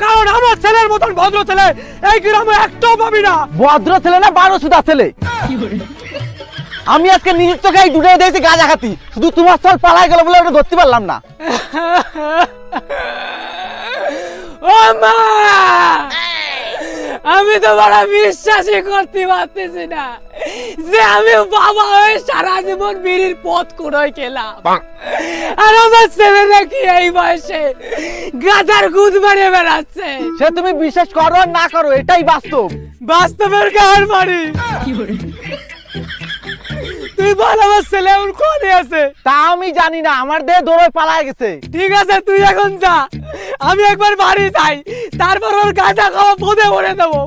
কারণ আমার ছেলের মতন ভদ্র ছেলে এই গ্রামে একটাও পাবি না। ভদ্র ছেলে না 12 সুদা ছেলে। আমি আজকে নিজের চোখে এই দুটো দেখছি গাঁজা খাতি, শুধু তোমার স্থল পালাই গেল বলে ওটা ধরতে পারলাম না। ও মা, আমি তো বড় বিশ্বাসই করতে পারতেছি না যে আমি বাবা হয়ে সারা জীবন বিড়ির পথ কুড়োয় খেলাম, আর আমার ছেলে নাকি এই বয়সে গাঁজার গুদ মারে বেড়াচ্ছে। সে তুমি বিশ্বাস করো আর না করো, এটাই বাস্তব। বাস্তবের কার বাড়ি? তুই বল আমার ছেলে ওর কোনে আছে? তা আমি জানি না, আমার দেহ দৌড়ে পালায় গেছে। ঠিক আছে তুই এখন যা, আমি একবার বাড়ি যাই, তারপর ওর গাঁজা খাওয়া বোধে ভরে দেবো।